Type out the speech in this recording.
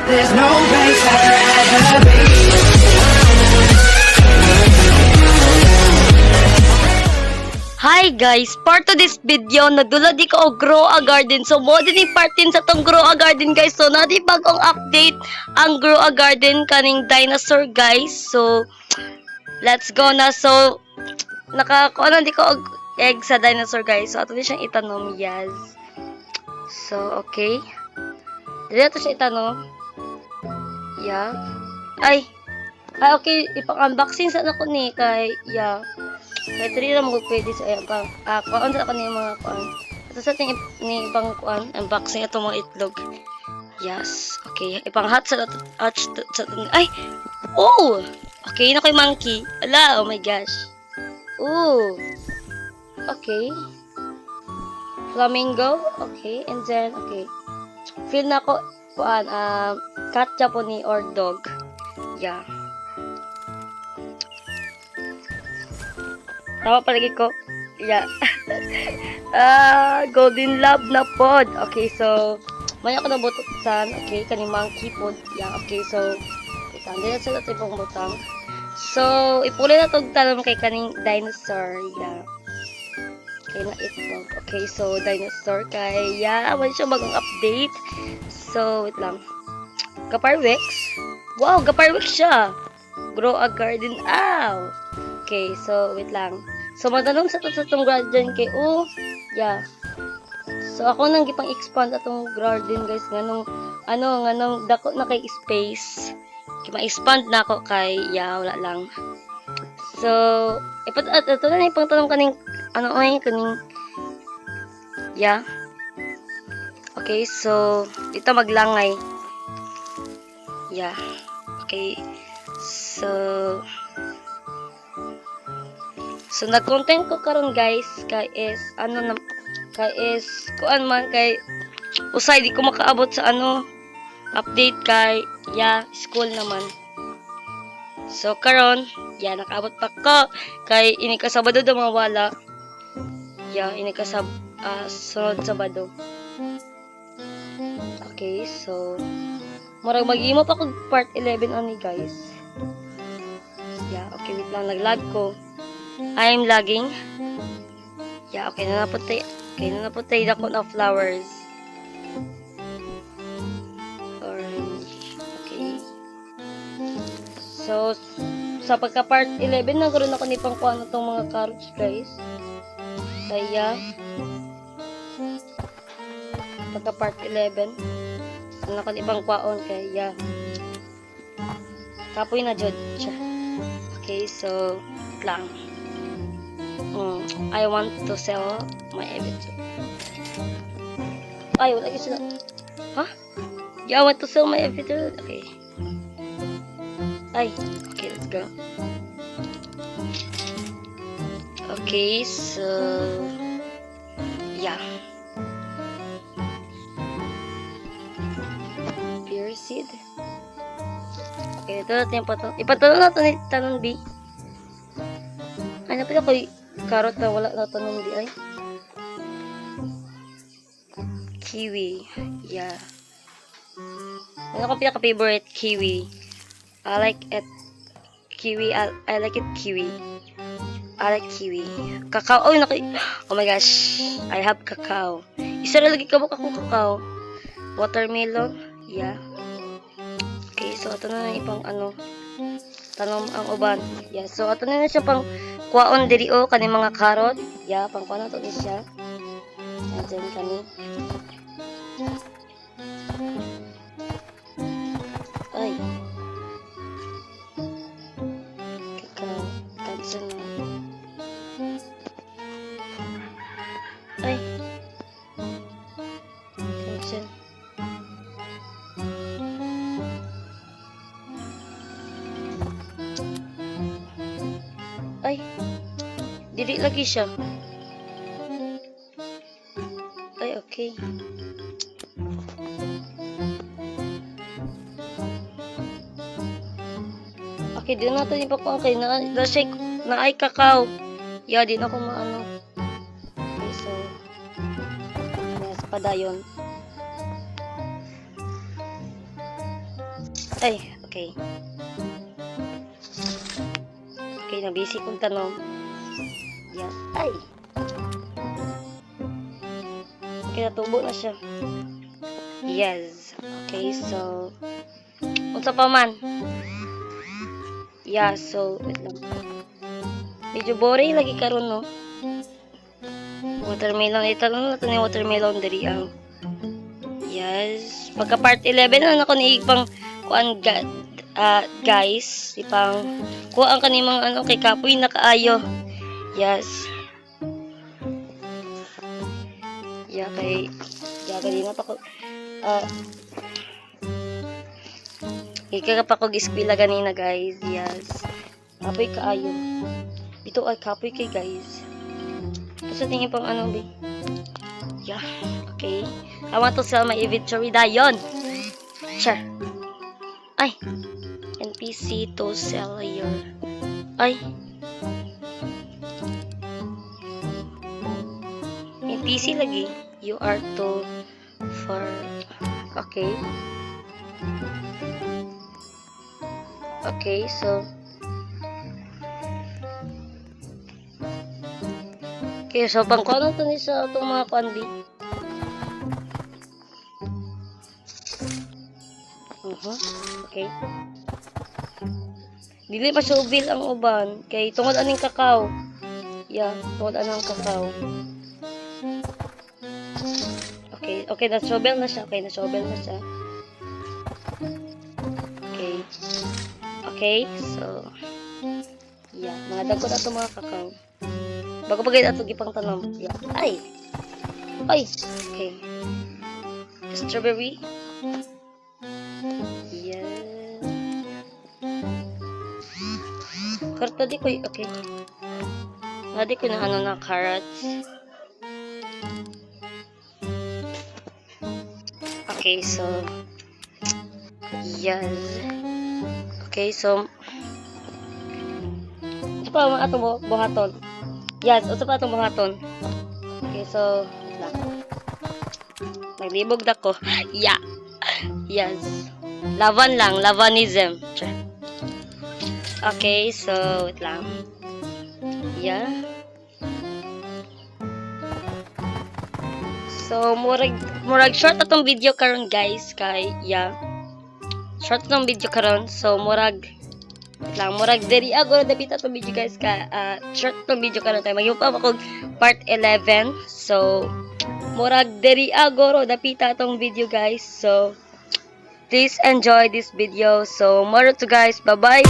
There's no place I'd rather be. Hi guys, part to this video, nagdula di ko og grow a garden. So mo din part din sa tong grow a garden guys. So na di bagong update ang grow a garden kaning dinosaur guys. So let's go na. So nakakuha na di ko og egg sa dinosaur guys. So ato din siyang itanom, yes. So okay. Dito siya itanom. Yeah. Ay okay, ipang-unboxing sa ako ni kay yeah. Kaya ito rin naman kung pwede sa ibang kuhaan sa ako ni mga kuhaan. Ito sa ating ni ibang kuhaan, unboxing ito mga itlog. Yes, okay. Ipang hot sa ay! Oh! Okay, na ko'y monkey. Ala, oh my gosh. Oh! Okay. Flamingo. Okay, and then, okay. Feel na ko, kuhaan, cat Japanese or dog. Yeah. Tama palagi ko. Yeah. Golden lab na pod. Okay, so maya ko na butang. Okay, kaning monkey pod. Yeah, okay, so itang din na sila ito pong butang. So, ipuli na itong tanong kay kaning dinosaur. Yeah. Okay, na itlog. Okay, so dinosaur kay yeah, wala siya bagong update. So, wait lang. Gaparwix. Wow, Gaparwix siya. Grow a garden. Ow! Okay, so wait lang. So madalong sa itong garden kay yeah. So ako nang gipang expand atong garden guys nganong nganong dako na kay space. Gipang-expand na ako kay yeah, wala lang. So ito na ipang tanong kaning kaning yeah. Okay, so dito maglangay. Yeah. Okay. So nag-content ko karon guys kay is kuan man kay usay di ko makaabot sa update kay yeah, school naman. So karon yeah, nakaabot pa ko kay ini ka Sabado daw mawala. Yeah, ini ka sunod Sabado. Okay, so murag mag-imo pa ko part 11 ani guys. Yeah, okay, wait lang, nag-lag ko. I'm lagging. Yeah, okay, nanaputay. Okay, nanaputay dako na flowers. Orange. Okay. So, sa pagka-part 11, nagkaroon ako ni pangkuha na itong mga carrots, guys. Kaya, pagka-part 11, na ako ni pangkuhaon, kaya, kapoy na jud siya. Okay, so, lang. I want to sell my inventory. Ay, wala kasi na. Huh? Yeah, I want to sell my inventory. Okay. Ay, okay, let's go. Okay, so yeah. Beer seed. Okay, ito natin yung ipatulong natin yung tanong B. Ay, napita ko yung carrot na wala na tanong B ay. Kiwi. Yeah. Ano ko pinaka-favorite? Kiwi. I like it. Kiwi. I like it kiwi. I like kiwi. Kakao. Oh, oh my gosh. I have kakao. Isa na lagi kabok akong kakao. Watermelon. Yeah. Okay, so ito na ipang tanom ang uban. Yeah, so ito na siya pang kuwaon diri kani mga carrot. Yeah, pang kuwaon na to siya. And then kani. Ay. Kakao. Cancel na. Ay. Cancel. Ay, dili lagi siya. Ay, okay. Okay, di natin ipakuha kay na-shake na ay kakao. Yeah, di na ko maano. Okay, so yes, padayon. Ay, okay. Okay, nabisi kong tanong. Yan. Ay! Okay, natubo na siya. Yes. Okay, so... Unsa pa man? Yeah, so... Wait lang. Medyo boring lagi karon no? Watermelon. Itanong na ito ni watermelon dari ang... Yes. Pagka part 11 na ako ni pang... Kuan guys. Ipang... Kuhaan ka ni mga ano kay Kapoy na kaayo. Yes. Yeah, kay... Yeah, kanina pa ko... Ika pa ko giskwila ganina guys. Yes. Kapoy kaayo. Ito ay kapoy kay guys. Tapos sa tingin pang ano ba? Yeah. Okay. I want to sell my inventory dayon. Sure. Ay. NPC to sell your... Ay. NPC lagi. You are to... For... Okay. Okay, so... Okay, so pangkuan to ni sa itong mga kuandi. Okay. Dili pa siya ubil ang uban. Kay tungod aning kakao. Yeah, tungod anang kakao. Okay, okay, na-shovel na siya. Okay, na-shovel na siya. Okay. Okay, so... Yeah, mga dagko na ito mga kakao. Bago pa kayo ito gipang tanong. Yeah. Ay! Ay! Okay. Strawberry. Yeah. Karta di ko okay. Di ko na ano na carrots. Okay, so... Yes. Okay, so... Ito pa mga ito buhaton. Yes, ito pa itong buhaton. Okay, so... Naglibog na ko. Yeah. Yes. Lavan lang. Lavanism. Okay, so... Wait lang. Yeah. So, murag short atong video karon guys. Kay, yeah. Short atong video karon. So, murag diri agora dapat atong video guys. Short atong video karon. Tayo magyupa ako part 11. So, murag diri agora dapat atong video guys. So, please enjoy this video. So, more to guys. Bye-bye.